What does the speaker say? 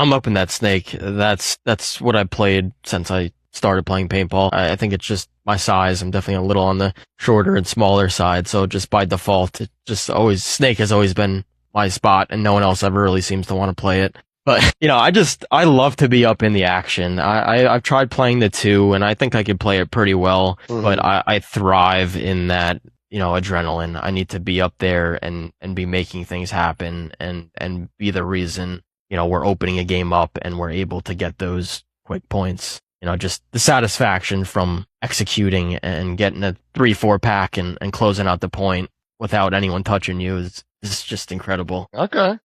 I'm up in that snake. That's what I played since I started playing paintball. I think it's just my size. I'm definitely a little on the shorter and smaller side, so just by default, it just always snake has always been my spot, and no one else ever really seems to want to play it. But I love to be up in the action. I've tried playing the two, and I think I could play it pretty well. But Hmm. I thrive in that adrenaline. I need to be up there and be making things happen and be the reason we're opening a game up and we're able to get those quick points. Just the satisfaction from executing and getting a 3-4 pack and closing out the point without anyone touching you is just incredible. Okay.